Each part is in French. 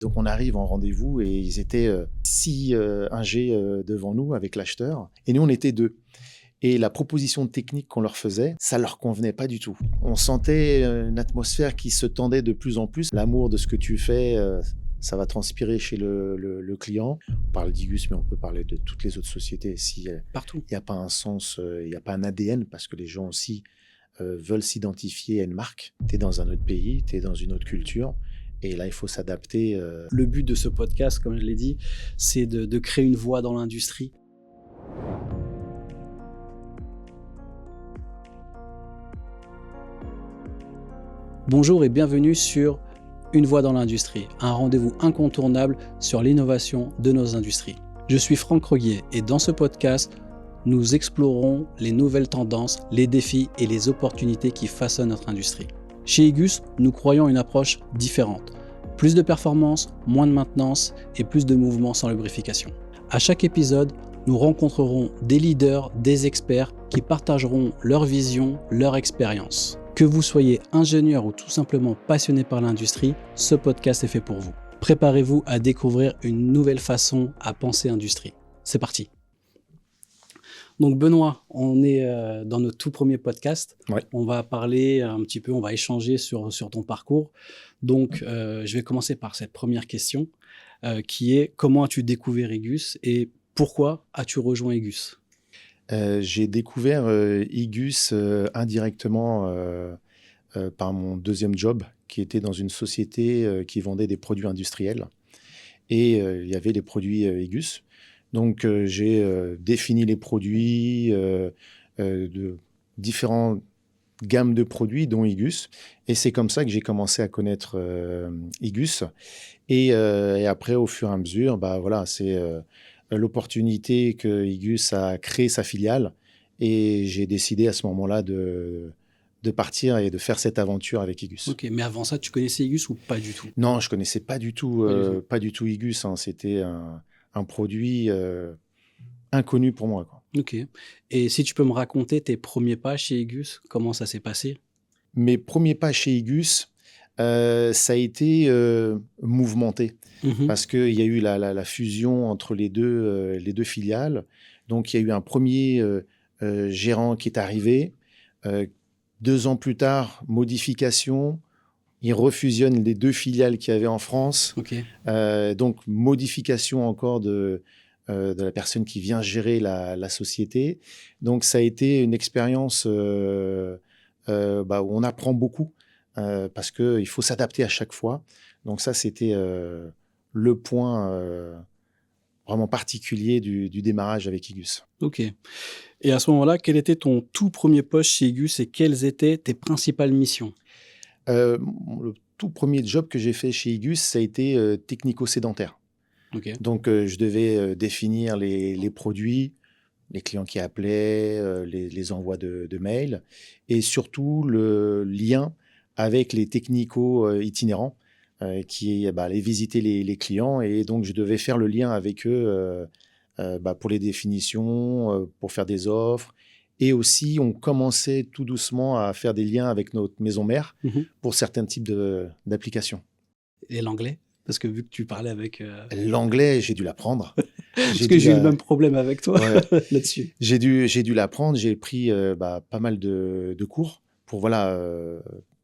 Donc on arrive en rendez-vous et ils étaient 6 ingés devant nous avec l'acheteur et nous on était 2. Et la proposition technique qu'on leur faisait, ça leur convenait pas du tout. On sentait une atmosphère qui se tendait de plus en plus. L'amour de ce que tu fais, ça va transpirer chez le client. On parle d'Igus, mais on peut parler de toutes les autres sociétés. S'il Partout. n'y a pas un sens, il n'y a pas un ADN, parce que les gens aussi veulent s'identifier à une marque. Tu es dans un autre pays, tu es dans une autre culture. Et là, il faut s'adapter. Le but de ce podcast, comme je l'ai dit, c'est de créer une voix dans l'industrie. Bonjour et bienvenue sur Une voix dans l'industrie, un rendez-vous incontournable sur l'innovation de nos industries. Je suis Franck Roguier et dans ce podcast, nous explorerons les nouvelles tendances, les défis et les opportunités qui façonnent notre industrie. Chez Igus, nous croyons à une approche différente. Plus de performance, moins de maintenance et plus de mouvements sans lubrification. À chaque épisode, nous rencontrerons des leaders, des experts qui partageront leur vision, leur expérience. Que vous soyez ingénieur ou tout simplement passionné par l'industrie, ce podcast est fait pour vous. Préparez-vous à découvrir une nouvelle façon à penser industrie. C'est parti. Donc Benoît, on est dans notre tout premier podcast. Ouais. On va parler un petit peu, on va échanger sur ton parcours. Donc je vais commencer par cette première question qui est comment as-tu découvert Igus et pourquoi as-tu rejoint Igus ? J'ai découvert Igus indirectement par mon deuxième job, qui était dans une société qui vendait des produits industriels. Et il y avait les produits Igus. Donc, j'ai défini les produits de différentes gammes de produits, dont Igus. Et c'est comme ça que j'ai commencé à connaître Igus. Et après, au fur et à mesure, voilà, c'est l'opportunité que Igus a créé sa filiale. Et j'ai décidé à ce moment-là de partir et de faire cette aventure avec Igus. Ok, mais avant ça, tu connaissais Igus ou pas du tout ? Non, je connaissais pas du tout Igus. Hein. C'était un produit inconnu pour moi, quoi. Ok. Et si tu peux me raconter tes premiers pas chez Igus, comment ça s'est passé ? Mes premiers pas chez Igus, ça a été mouvementé parce qu'il y a eu la fusion entre les deux filiales. Donc, il y a eu un premier gérant qui est arrivé. 2 ans plus tard, modification. Il refusionne les 2 filiales qu'il y avait en France. Ok. Donc, modification encore de la personne qui vient gérer la société. Donc, ça a été une expérience où on apprend beaucoup parce qu'il faut s'adapter à chaque fois. Donc, ça, c'était le point vraiment particulier du démarrage avec Igus. Ok. Et à ce moment-là, quel était ton tout premier poste chez Igus et quelles étaient tes principales missions ? Le tout premier job que j'ai fait chez Igus, ça a été technico-sédentaire. Ok. Donc, je devais définir les produits, les clients qui appelaient, les envois de mails et surtout le lien avec les technico-itinérants qui allaient visiter les clients. Et donc, je devais faire le lien avec eux pour les définitions, pour faire des offres. Et aussi, on commençait tout doucement à faire des liens avec notre maison mère pour certains types d'applications. Et l'anglais ? Parce que vu que tu parlais avec... L'anglais, j'ai dû l'apprendre. Parce que j'ai eu le même problème avec toi là-dessus. J'ai dû l'apprendre. J'ai pris pas mal de cours pour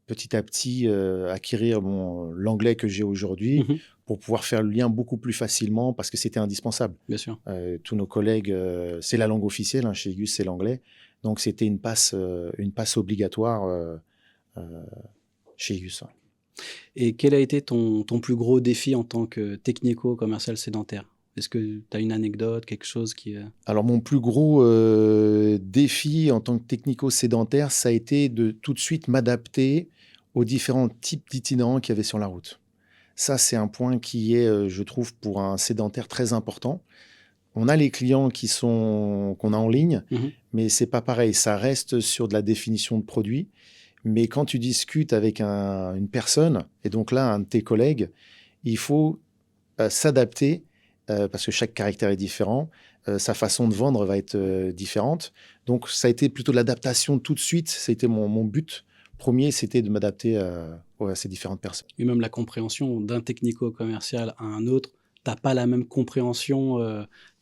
petit à petit acquérir l'anglais que j'ai aujourd'hui pour pouvoir faire le lien beaucoup plus facilement parce que c'était indispensable. Bien sûr. Tous nos collègues, c'est la langue officielle, hein, chez Igus, c'est l'anglais. Donc, c'était une passe obligatoire chez Igus. Et quel a été ton plus gros défi en tant que technico-commercial sédentaire ? Est-ce que tu as une anecdote, quelque chose qui... Alors, mon plus gros défi en tant que technico-sédentaire, ça a été de tout de suite m'adapter aux différents types d'itinérants qu'il y avait sur la route. Ça, c'est un point qui est, je trouve, pour un sédentaire très important. On a les clients qu'on a en ligne, mais c'est pas pareil. Ça reste sur de la définition de produits. Mais quand tu discutes avec une personne, et donc là, un de tes collègues, il faut s'adapter parce que chaque caractère est différent. Sa façon de vendre va être différente. Donc, ça a été plutôt de l'adaptation tout de suite. Ça a été mon but premier, c'était de m'adapter à ces différentes personnes. Et même la compréhension d'un technico-commercial à un autre, tu n'as pas la même compréhension.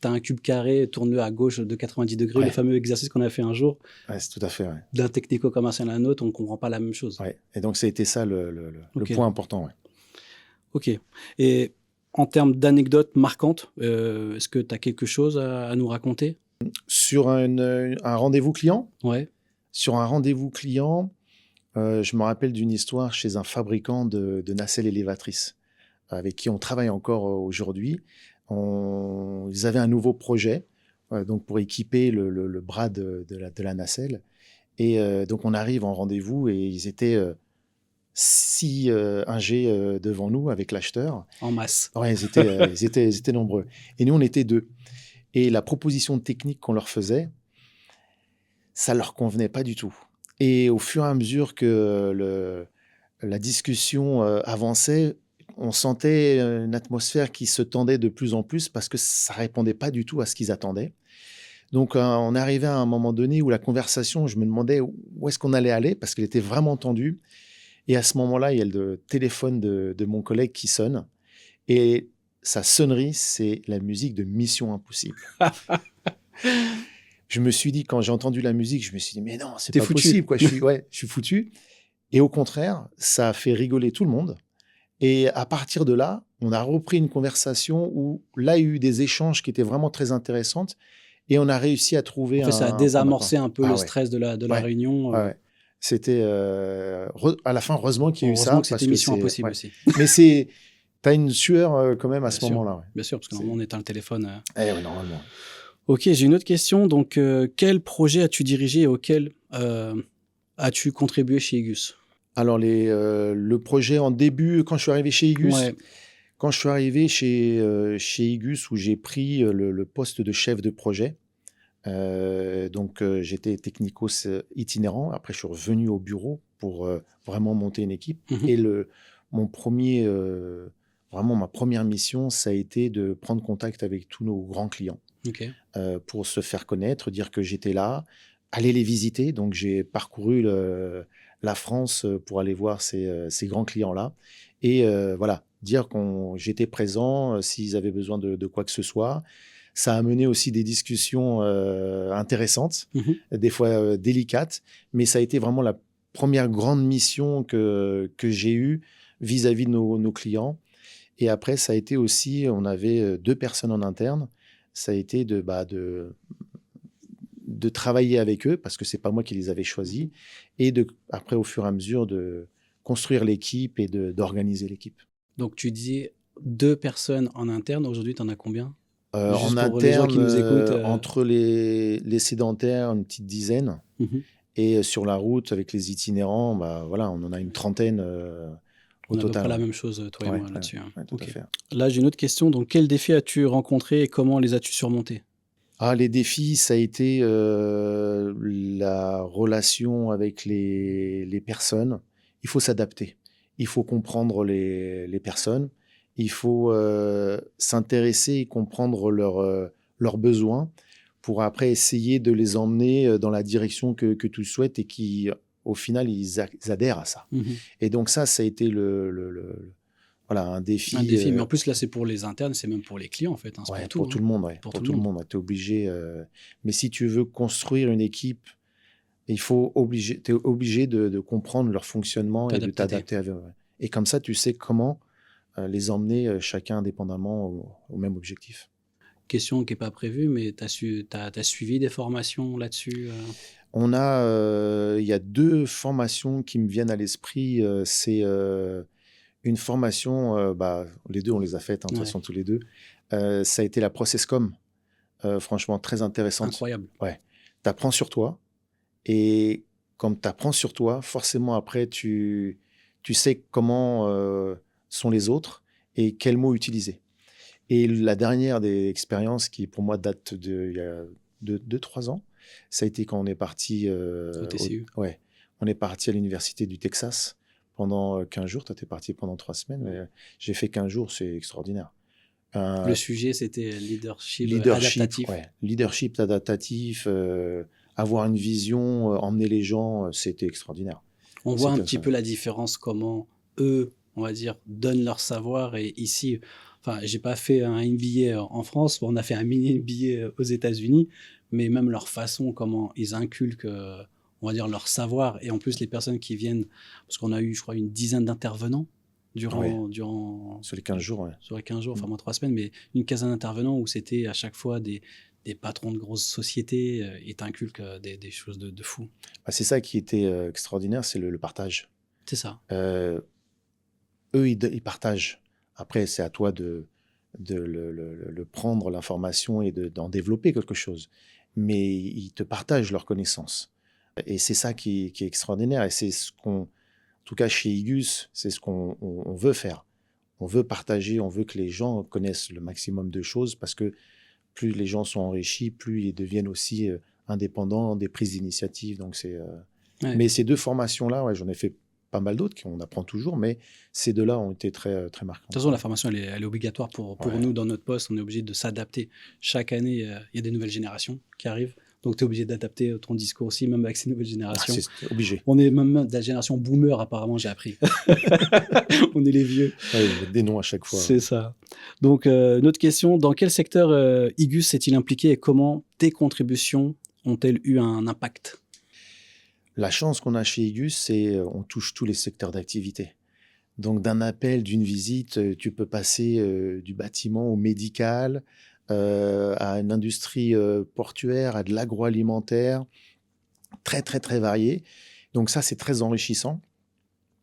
Tu as un cube carré, tourne-le à gauche de 90 degrés, le fameux exercice qu'on a fait un jour. Ouais, c'est tout à fait. Ouais. D'un technico-commercial à un autre, on ne comprend pas la même chose. Ouais. Et donc, ça a été ça le point important. Ouais. Ok. Et en termes d'anecdotes marquantes, est-ce que tu as quelque chose à nous raconter? Sur un rendez-vous client? Ouais. Sur un rendez-vous client, je me rappelle d'une histoire chez un fabricant de nacelles élévatrices avec qui on travaille encore aujourd'hui. Ils avaient un nouveau projet donc pour équiper le bras de la nacelle. Et donc, on arrive en rendez-vous et ils étaient 6 ingés devant nous avec l'acheteur. En masse. Ouais, ils étaient nombreux. Et nous, on était 2. Et la proposition technique qu'on leur faisait, ça leur convenait pas du tout. Et au fur et à mesure que la discussion avançait, on sentait une atmosphère qui se tendait de plus en plus parce que ça répondait pas du tout à ce qu'ils attendaient. Donc, on est arrivé à un moment donné où la conversation, je me demandais où est-ce qu'on allait aller parce qu'elle était vraiment tendue. Et à ce moment-là, il y a le téléphone de mon collègue qui sonne. Et sa sonnerie, c'est la musique de Mission Impossible. Je me suis dit, quand j'ai entendu la musique, je me suis dit, mais non, c'est pas possible, quoi. Je suis foutu. Et au contraire, ça a fait rigoler tout le monde. Et à partir de là, on a repris une conversation où là, il y a eu des échanges qui étaient vraiment très intéressantes. Et on a réussi à trouver ça a désamorcé un peu le stress de la réunion. Ouais. C'était à la fin, heureusement qu'il y a eu ça. Heureusement que c'était Mission Impossible aussi. Mais t'as une sueur quand même à ce moment-là. Ouais. Bien sûr, parce que normalement, on éteint le téléphone. Oui, normalement. Ok, j'ai une autre question. Donc, quel projet as-tu dirigé et auquel as-tu contribué chez Igus? Alors, le projet en début, quand je suis arrivé chez Igus, quand je suis arrivé chez Igus, où j'ai pris le poste de chef de projet, donc j'étais technicos itinérant. Après, je suis revenu au bureau pour vraiment monter une équipe. Et vraiment ma première mission, ça a été de prendre contact avec tous nos grands clients pour se faire connaître, dire que j'étais là, aller les visiter. Donc, j'ai parcouru la France pour aller voir ces grands clients-là. Et voilà, dire que j'étais présent s'ils avaient besoin de quoi que ce soit. Ça a mené aussi des discussions intéressantes, des fois délicates, mais ça a été vraiment la première grande mission que j'ai eue vis-à-vis de nos clients. Et après, ça a été aussi, on avait 2 personnes en interne, ça a été de travailler avec eux, parce que c'est pas moi qui les avais choisis, et après, au fur et à mesure, de construire l'équipe et d'organiser l'équipe. Donc, tu disais 2 personnes en interne, aujourd'hui, tu en as combien? En interne, entre les sédentaires, une petite dizaine. Et sur la route, avec les itinérants, voilà, on en a une trentaine au total. On a à peu près la même chose, toi et moi, là-dessus. Tout à fait. Là, j'ai une autre question. Donc, quels défis as-tu rencontrés et comment les as-tu surmontés? Les défis, ça a été la relation avec les personnes. Il faut s'adapter. Il faut comprendre les personnes. Il faut s'intéresser et comprendre leurs besoins pour après essayer de les emmener dans la direction que tu souhaites et qui, au final, ils adhèrent à ça. Et donc ça a été voilà, un défi. Un défi, mais en plus, là, c'est pour les internes, c'est même pour les clients, en fait. Pour tout le monde, Pour tout le monde. Tu es obligé. Mais si tu veux construire une équipe, tu es obligé de comprendre leur fonctionnement et de t'adapter à eux. Et comme ça, tu sais comment les emmener chacun indépendamment au même objectif. Question qui n'est pas prévue, mais tu as suivi des formations là-dessus? Il y a 2 formations qui me viennent à l'esprit. C'est une formation, les 2, on les a faites, de toute façon, tous les 2. Ça a été la Processcom, franchement, très intéressante. Incroyable. Ouais. Tu apprends sur toi. Et quand tu apprends sur toi, forcément, après, tu sais comment sont les autres et quels mots utiliser. Et la dernière des expériences qui, pour moi, date il y a 2-3 ans, ça a été quand on est parti au TCU. On est parti à l'université du Texas pendant 15 jours. Toi, tu es parti pendant 3 semaines. Mais j'ai fait 15 jours, c'est extraordinaire. Le sujet, c'était leadership adaptatif. Leadership adaptatif, avoir une vision, emmener les gens, c'était extraordinaire. On C'est voit un comme petit ça. peu la différence, comment eux, on va dire, donnent leur savoir. Et ici, enfin, j'ai pas fait un MBA en France, on a fait un mini MBA aux États-Unis, mais même leur façon, comment ils inculquent, on va dire, leur savoir. Et en plus, les personnes qui viennent, parce qu'on a eu, je crois, une dizaine d'intervenants Ouais, durant sur les 15 jours, ouais. sur les 15 jours, Mm. enfin moins 3 semaines, mais une quinzaine d'intervenants où c'était à chaque fois des patrons de grosses sociétés et t'inculquent des choses de fou. Bah, c'est ça qui était extraordinaire, c'est le partage. C'est ça. Euh, Eux, ils partagent. Après, c'est à toi de le prendre, l'information, et d'en développer quelque chose. Mais ils te partagent leurs connaissances. Et c'est ça qui est extraordinaire. Et c'est ce qu'on, en tout cas chez Igus, c'est ce qu'on veut faire. On veut partager, on veut que les gens connaissent le maximum de choses, parce que plus les gens sont enrichis, plus ils deviennent aussi indépendants des prises d'initiative. Donc Ouais. Mais ces deux formations-là, ouais, j'en ai fait pas mal d'autres, qu'on apprend toujours, mais ces deux-là ont été très, très De marquantes. toute façon, la formation, elle est obligatoire pour Ouais. nous dans notre poste. On est obligé de s'adapter. Chaque année, il y a des nouvelles générations qui arrivent. Donc, tu es obligé d'adapter ton discours aussi, même avec ces nouvelles générations. C'est obligé. On est même de la génération boomer, apparemment, j'ai appris. On est les vieux. Ouais, ils mettent des noms à chaque fois. C'est ça. Donc, une autre question. Dans quel secteur Igus s'est-il impliqué et comment tes contributions ont-elles eu un impact? La chance qu'on a chez Igus, c'est on touche tous les secteurs d'activité. Donc, d'un appel, d'une visite, tu peux passer du bâtiment au médical, à une industrie portuaire, à de l'agroalimentaire, très, très, très varié. Donc ça, c'est très enrichissant.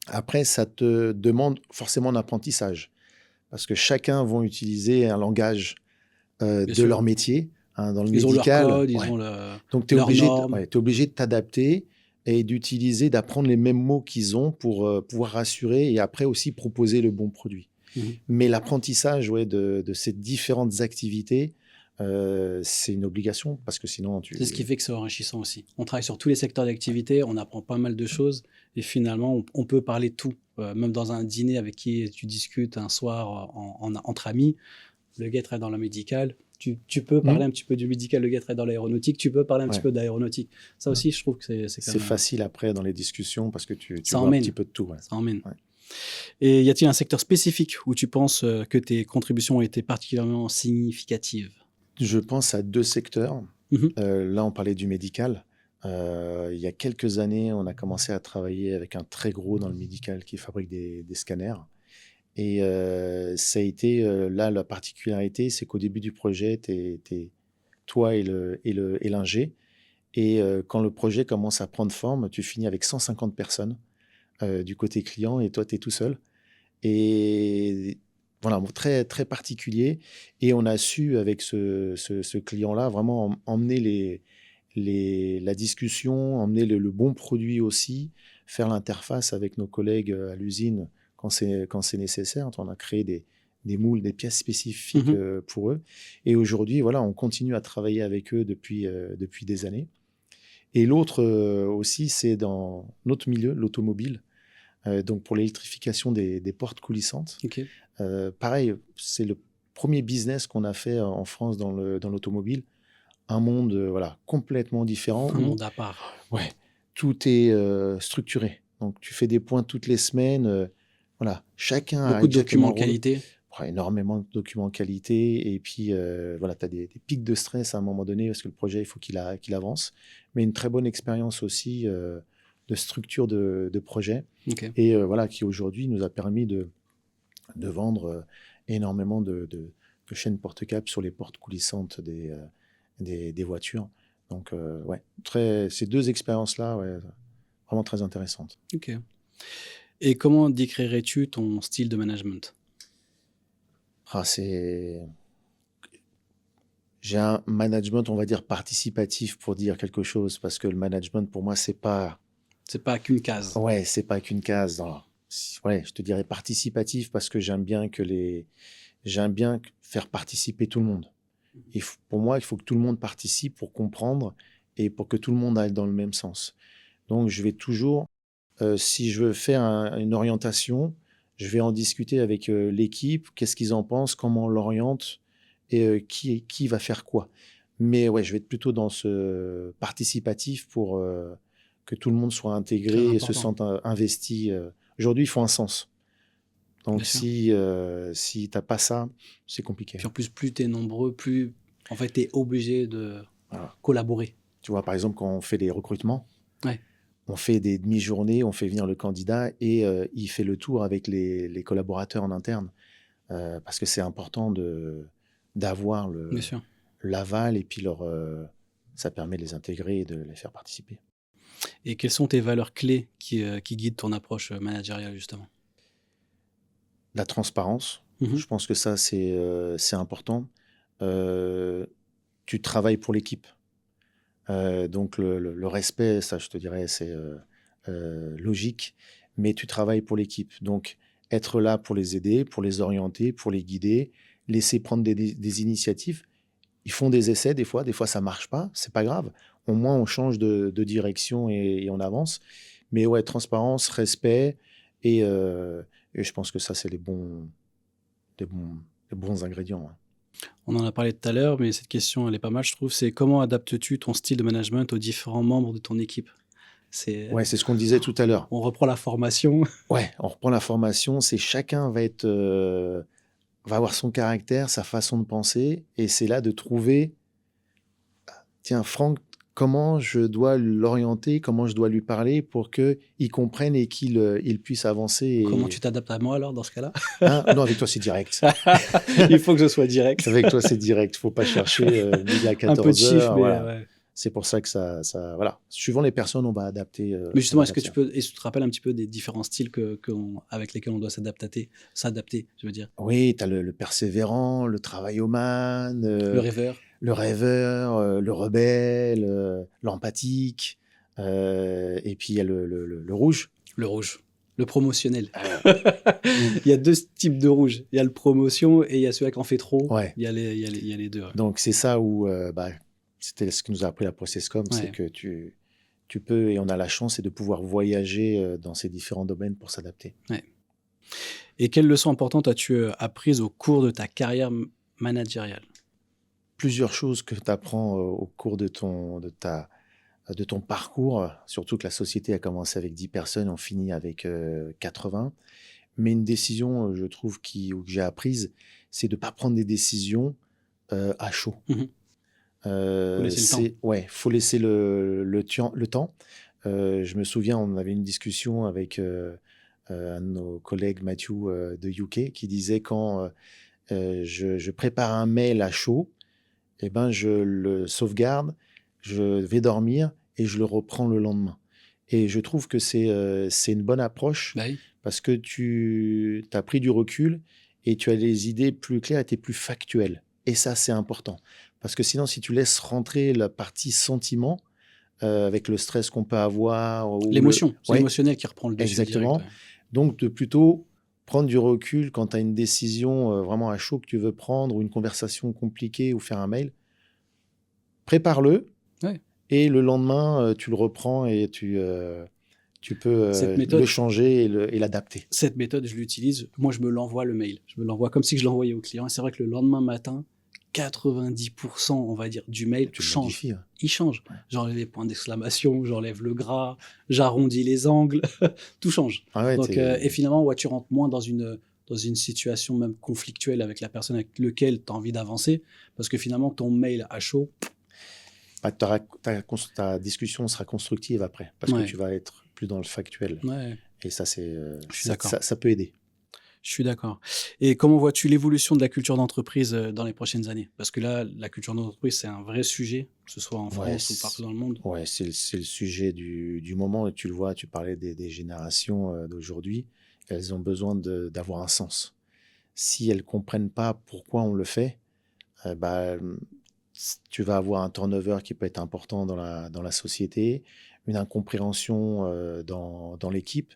Après, ça te demande forcément un apprentissage, parce que chacun va utiliser un langage Bien de sûr. leur métier. Hein, dans le Ils ont leur médical, code, ils ouais. ont Donc tu es leurs obligé, normes. t'es obligé de t'adapter et d'utiliser, d'apprendre les mêmes mots qu'ils ont pour pouvoir rassurer, et après aussi proposer le bon produit. Mhm. Mais l'apprentissage, ouais, de ces différentes activités, c'est une obligation, parce que sinon C'est ce qui fait que c'est enrichissant aussi. On travaille sur tous les secteurs d'activité, on apprend pas mal de choses et finalement, on peut parler de tout. Même dans un dîner avec qui tu discutes un soir entre amis, le gars travaille dans le médical, tu peux parler un petit peu du médical, le gars travaille dans l'aéronautique, tu peux parler un petit peu d'aéronautique. Ça aussi, je trouve que c'est quand C'est même... facile après dans les discussions, parce que tu Ça vois emmène. un petit peu de tout. Ouais. Ça emmène. Ouais. Et y a-t-il un secteur spécifique où tu penses que tes contributions ont été particulièrement significatives? Je pense à deux secteurs. Mhm. Là, on parlait du médical. Il y a quelques années, on a commencé à travailler avec un très gros dans le médical qui fabrique des scanners. Et ça a été, là, la particularité, c'est qu'au début du projet, t'es toi et l'ingé. Et quand le projet commence à prendre forme, tu finis avec 150 personnes du côté client, et toi, tu es tout seul. Et voilà, très, très particulier. Et on a su, avec ce client-là, vraiment emmener la discussion, emmener le bon produit aussi, faire l'interface avec nos collègues à l'usine quand c'est nécessaire. On a créé des moules, des pièces spécifiques pour eux. Et aujourd'hui, voilà, on continue à travailler avec eux depuis des années. Et l'autre aussi, c'est dans notre milieu, l'automobile. Donc pour l'électrification des portes coulissantes. Okay. Pareil, c'est le premier business qu'on a fait en France dans l'automobile. Un monde voilà, complètement différent. Un monde à part. Ouais, tout est structuré. Donc tu fais des points toutes les semaines. Voilà, chacun beaucoup a de documents exactement qualité. Ouais, énormément de documents qualité. Et puis voilà, tu as des pics de stress à un moment donné, parce que le projet, il faut qu'il avance. Mais une très bonne expérience aussi de structure de projet. Okay. Et voilà, qui aujourd'hui nous a permis de vendre énormément de chaînes porte-cap sur les portes coulissantes des voitures. Donc, ouais, ces deux expériences-là, ouais, vraiment très intéressantes. Ok. Et comment décrirais-tu ton style de management? J'ai un management, on va dire, participatif, pour dire quelque chose, parce que le management, pour moi, c'est pas qu'une case. Ouais, c'est pas qu'une case. Ouais, je te dirais participatif, parce que j'aime bien faire participer tout le monde. Et pour moi, il faut que tout le monde participe pour comprendre et pour que tout le monde aille dans le même sens. Donc, je vais toujours, si je veux faire une orientation, je vais en discuter avec l'équipe, qu'est-ce qu'ils en pensent, comment on l'oriente, et qui va faire quoi. Mais ouais, je vais être plutôt dans ce participatif que tout le monde soit Très intégré et se important. sente investi. Aujourd'hui, il faut un sens. Bien Donc, sûr. si tu n'as pas ça, c'est compliqué. Puis en plus tu es nombreux, plus en fait tu es obligé de Voilà. collaborer. Tu vois, par exemple, quand on fait les recrutements, Ouais. on fait des demi-journées, on fait venir le candidat et il fait le tour avec les collaborateurs en interne. Parce que c'est important d'avoir Bien sûr. l'aval et puis ça permet de les intégrer et de les faire participer. Et quelles sont tes valeurs clés qui guident ton approche managériale, justement? La transparence, Mmh. je pense que ça, c'est important. Euh, Tu travailles pour l'équipe. Donc le respect, ça, je te dirais, c'est logique, mais tu travailles pour l'équipe. Donc, être là pour les aider, pour les orienter, pour les guider, laisser prendre des initiatives. Ils font des essais des fois ça marche pas, c'est pas grave. Au moins, on change de direction et on avance. Mais ouais, transparence, respect et, euh, et je pense que ça, c'est les bons, les bons ingrédients. Ouais. On en a parlé tout à l'heure, mais cette question, elle est pas mal, je trouve. C'est comment adaptes-tu ton style de management aux différents membres de ton équipe? C'est Ouais, c'est ce qu'on disait tout à l'heure. On reprend la formation. Ouais, on reprend la formation, c'est chacun va avoir son caractère, sa façon de penser, et c'est là de trouver, tiens, Franck, comment je dois l'orienter, comment je dois lui parler pour qu'il comprenne et qu'il puisse avancer. Comment tu t'adaptes à moi alors dans ce cas-là? Hein, non, avec toi, c'est direct. Il faut que je sois direct. Avec toi, c'est direct. Faut pas chercher midi à Un peu de 14 chiffre, heures. mais Voilà. ouais. C'est pour ça que voilà. Suivant les personnes, on va adapter. Mais On justement, va est-ce que adapter. tu te rappelles un petit peu des différents styles avec lesquels on doit s'adapter, je veux dire? Oui, tu as le persévérant, le travailloman, Le rêveur, le rêveur, le rebelle, l'empathique, et puis il y a le rouge. le rouge, le promotionnel. Euh, Il y a 2 types de rouge. Il y a le promotion et il y a celui qui en fait trop. ouais. Il y a les 2, ouais. Donc c'est ça où c'était ce que nous a appris la Processcom, c'est Ouais. que tu peux, et on a la chance, c'est de pouvoir voyager dans ces différents domaines pour s'adapter. Et quelles leçons importantes as-tu, apprises au cours de ta carrière managériale? Plusieurs choses que tu apprends au cours de ton parcours, surtout que la société a commencé avec 10 personnes, on finit avec 80. Mais une décision, je trouve, que j'ai apprise, c'est de ne pas prendre des décisions à chaud. Mmh. Faut laisser le temps. Ouais, faut laisser le temps. Je me souviens, on avait une discussion avec un de nos collègues, Matthew, de UK, qui disait quand je prépare un mail à chaud, eh ben, je le sauvegarde, je vais dormir et je le reprends le lendemain. Et je trouve que c'est une bonne approche Bah oui. parce que tu as pris du recul et tu as les idées plus claires et tu es plus factuel. Et ça, c'est important. Parce que sinon, si tu laisses rentrer la partie sentiment, avec le stress qu'on peut avoir, L'émotion, c'est Ouais, l'émotionnel qui reprend le dessus direct, exactement. ouais. Donc, de plutôt prendre du recul quand tu as une décision vraiment à chaud que tu veux prendre ou une conversation compliquée ou faire un mail, prépare-le Ouais. et le lendemain, tu le reprends et tu peux Cette le méthode changer et l'adapter. Cette méthode, je l'utilise. Moi, je me l'envoie le mail. Je me l'envoie comme si je l'envoyais au client. Et c'est vrai que le lendemain matin, 90%, on va dire, du mail Tu le change. modifies. Hein. Il change. Ouais. J'enlève les points d'exclamation, j'enlève le gras, j'arrondis les angles, tout change. Ah ouais, Donc, et finalement, ouais, tu rentres moins dans une situation même conflictuelle avec la personne avec laquelle tu as envie d'avancer, parce que finalement, ton mail à chaud, ta discussion sera constructive après, parce Ouais. que tu vas être plus dans le factuel. ouais, Et ça, je suis d'accord. ça peut aider. Je suis d'accord. Et comment vois-tu l'évolution de la culture d'entreprise dans les prochaines années? Parce que là, la culture d'entreprise, c'est un vrai sujet, que ce soit en Ouais, France ou partout dans le monde. Ouais, c'est le sujet du moment. Et tu le vois, tu parlais des générations d'aujourd'hui. Elles ont besoin d'avoir un sens. Si elles ne comprennent pas pourquoi on le fait, bah, tu vas avoir un turnover qui peut être important dans la société, une incompréhension dans l'équipe.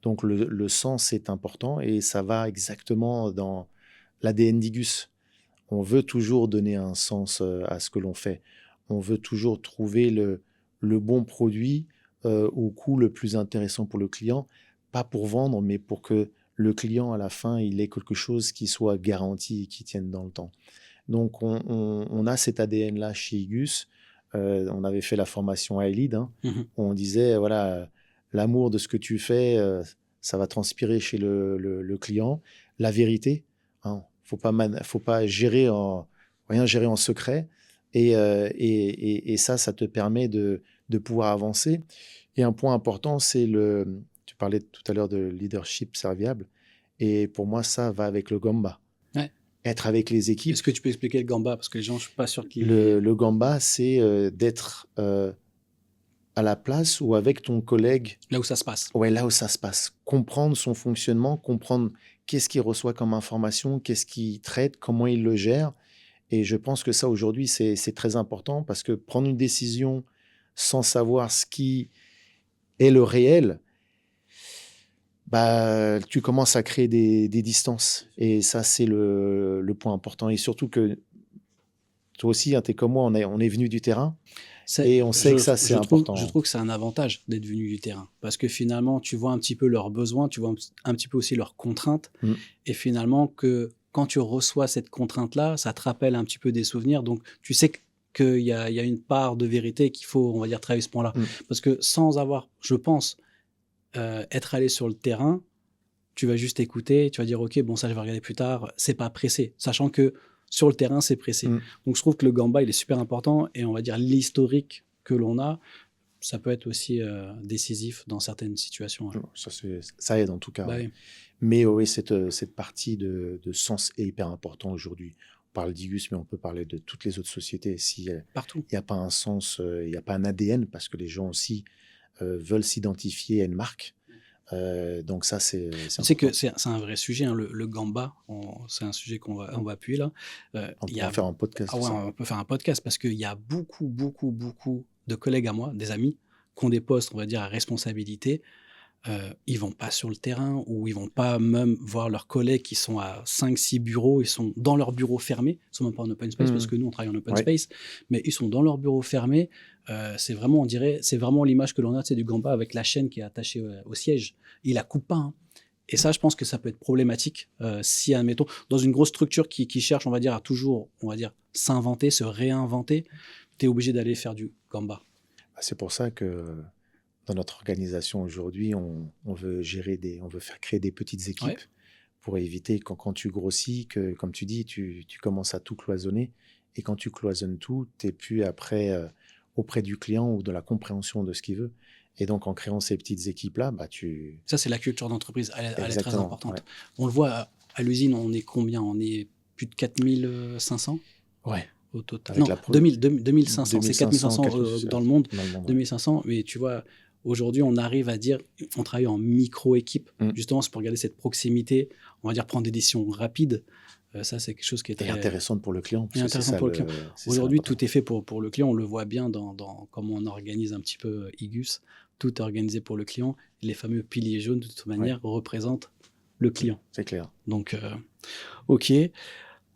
Donc le sens est important et ça va exactement dans l'ADN d'Igus. On veut toujours donner un sens à ce que l'on fait. On veut toujours trouver le bon produit au coût le plus intéressant pour le client, pas pour vendre, mais pour que le client, à la fin, il ait quelque chose qui soit garanti et qui tienne dans le temps. Donc, on a cet ADN-là chez Igus. on avait fait la formation iLead, hein, Mhm. où on disait, voilà, l'amour de ce que tu fais, ça va transpirer chez le client. La vérité, hein, faut pas rien gérer en secret. Et ça te permet de pouvoir avancer. Et un point important, tu parlais tout à l'heure de leadership serviable. Et pour moi, ça va avec le Gamba. Ouais. Être avec les équipes. Est-ce que tu peux expliquer le Gamba? Parce que les gens, je ne suis pas sûr qu'ils... Le Gamba, c'est d'être à la place ou avec ton collègue. Là où ça se passe. Ouais, là où ça se passe. Comprendre son fonctionnement, comprendre qu'est-ce qu'il reçoit comme information, qu'est-ce qu'il traite, comment il le gère. Et je pense que ça, aujourd'hui, c'est très important parce que prendre une décision sans savoir ce qui est le réel, bah, tu commences à créer des distances. Et ça, c'est le point important. Et surtout que toi aussi, hein, tu es comme moi, on est venu du terrain. Et on sait que ça, c'est important. Je trouve que c'est un avantage d'être venu du terrain. Parce que finalement, tu vois un petit peu leurs besoins, tu vois un petit peu aussi leurs contraintes. Et finalement, que quand tu reçois cette contrainte-là, ça te rappelle un petit peu des souvenirs. Donc, tu sais qu'il y a une part de vérité qu'il faut, on va dire, travailler ce point-là. Parce que sans avoir, je pense, être allé sur le terrain, tu vas juste écouter, tu vas dire, OK, bon, ça, je vais regarder plus tard. C'est pas pressé. Sachant que sur le terrain, c'est pressé. Donc, je trouve que le Gamba, il est super important. Et on va dire l'historique que l'on a, ça peut être aussi décisif dans certaines situations. Hein. Ça aide en tout cas. Bah, oui. Mais oui, cette partie de sens est hyper importante aujourd'hui. On parle d'Igus, mais on peut parler de toutes les autres sociétés. Partout. Il n'y a pas un sens, il n'y a pas un ADN, parce que les gens aussi veulent s'identifier à une marque. Donc ça, c'est sais que c'est un vrai sujet, hein, le Gamba. C'est un sujet qu'on va appuyer là. On peut en faire un podcast. Ah ouais, on peut faire un podcast parce qu'il y a beaucoup de collègues à moi, des amis, qui ont des postes, on va dire, à responsabilité. Ils vont pas sur le terrain ou ils vont pas même voir leurs collègues qui sont à 5-6 bureaux, ils sont dans leur bureau fermé, ils sont même pas en open space parce que nous on travaille en open space, mais ils sont dans leur bureau fermé. C'est vraiment, on dirait, c'est vraiment l'image que l'on a, c'est du Gamba avec la chaîne qui est attachée au siège. Il la coupe pas. Hein. Et ça, je pense que ça peut être problématique si, admettons, dans une grosse structure qui cherche, on va dire, à toujours, on va dire, s'inventer, se réinventer, tu es obligé d'aller faire du Gamba. C'est pour ça que dans notre organisation aujourd'hui, on veut faire créer des petites équipes pour éviter quand tu grossis, que, comme tu dis, tu commences à tout cloisonner. Et quand tu cloisonnes tout, tu n'es plus après auprès du client ou de la compréhension de ce qu'il veut. Et donc, en créant ces petites équipes-là, bah, Ça, c'est la culture d'entreprise. Elle est très importante. Ouais. On le voit à l'usine, on est combien? On est plus de 4500 au total. Non, 2500. C'est 4500 dans le monde. 2500. Mais tu vois, aujourd'hui, on arrive à dire, on travaille en micro-équipe. Justement, c'est pour garder cette proximité. On va dire prendre des décisions rapides. Ça, c'est quelque chose qui est très intéressant pour le client. Aujourd'hui, tout est fait pour le client. On le voit bien dans comment on organise un petit peu Igus. Tout est organisé pour le client. Les fameux piliers jaunes, de toute manière, représentent le client. C'est clair. Donc, OK.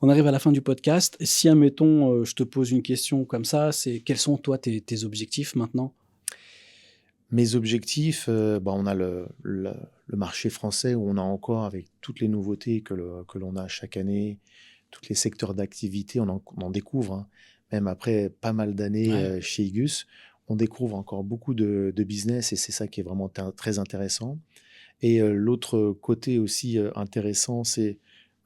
On arrive à la fin du podcast. Si, admettons, je te pose une question comme ça, c'est quels sont, toi, tes objectifs maintenant? Mes objectifs, on a le marché français où on a encore, avec toutes les nouveautés que l'on a chaque année, tous les secteurs d'activité, on en découvre, hein. Même après pas mal d'années chez Igus, on découvre encore beaucoup de business et c'est ça qui est vraiment très intéressant. Et l'autre côté aussi intéressant, c'est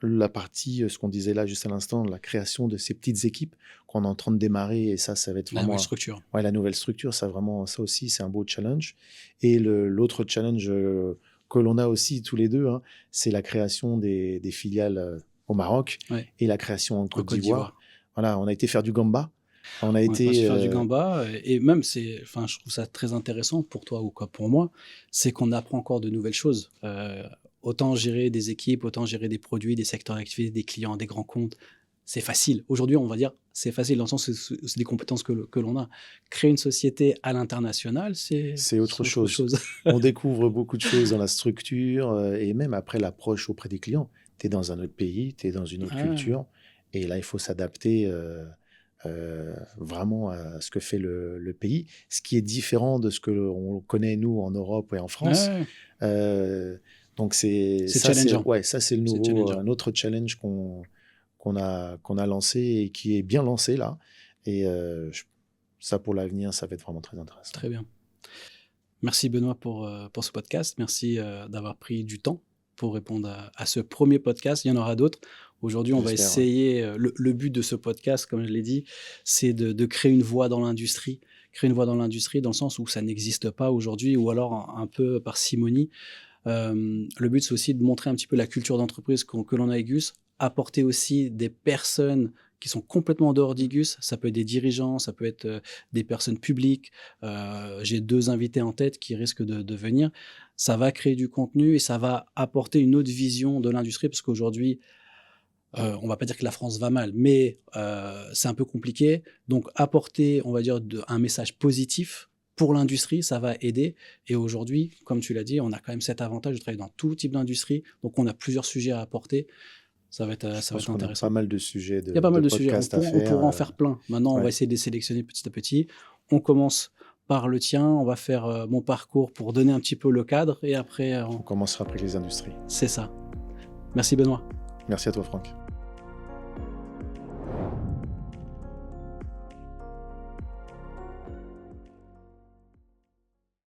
la partie, ce qu'on disait là juste à l'instant, la création de ces petites équipes qu'on est en train de démarrer, et ça va être vraiment... La nouvelle structure. Ouais, la nouvelle structure, ça aussi, c'est un beau challenge. Et l'autre challenge que l'on a aussi tous les deux, hein, c'est la création des filiales au Maroc et la création en Côte d'Ivoire. Voilà, on a été faire du Gamba. On a été faire du Gamba, et même, je trouve ça très intéressant pour toi ou quoi pour moi, c'est qu'on apprend encore de nouvelles choses. Autant gérer des équipes, autant gérer des produits, des secteurs d'activité, des clients, des grands comptes, c'est facile. Aujourd'hui, on va dire c'est facile dans le sens où c'est des compétences que l'on a. Créer une société à l'international, c'est autre chose. On découvre beaucoup de choses dans la structure et même après l'approche auprès des clients. Tu es dans un autre pays, tu es dans une autre culture, et là, il faut s'adapter vraiment à ce que fait le pays, ce qui est différent de ce que l'on connaît, nous, en Europe et en France. Donc, c'est challengeant. Ça, c'est un autre challenge qu'on a lancé et qui est bien lancé là. Et ça pour l'avenir, ça va être vraiment très intéressant. Très bien. Merci Benoît pour ce podcast. Merci d'avoir pris du temps pour répondre à ce premier podcast. Il y en aura d'autres. Aujourd'hui, on va essayer, le but de ce podcast, comme je l'ai dit, c'est de créer une voie dans l'industrie. Créer une voie dans l'industrie dans le sens où ça n'existe pas aujourd'hui, ou alors un peu parcimonie. Le but, c'est aussi de montrer un petit peu la culture d'entreprise que l'on a à Igus, apporter aussi des personnes qui sont complètement en dehors d'Igus. Ça peut être des dirigeants, ça peut être des personnes publiques. J'ai 2 invités en tête qui risquent de venir. Ça va créer du contenu et ça va apporter une autre vision de l'industrie, parce qu'aujourd'hui, on ne va pas dire que la France va mal, mais c'est un peu compliqué. Donc, apporter, on va dire, un message positif pour l'industrie, ça va aider. Et aujourd'hui, comme tu l'as dit, on a quand même cet avantage de travailler dans tout type d'industrie. Donc, on a plusieurs sujets à apporter. Ça va être intéressant. Il y a pas mal de sujets Il y a pas mal de sujets. On pourra en faire. faire plein. Maintenant, on va essayer de les sélectionner petit à petit. On commence par le tien. On va faire mon parcours pour donner un petit peu le cadre. Et après, On commencera après les industries. C'est ça. Merci Benoît. Merci à toi, Franck.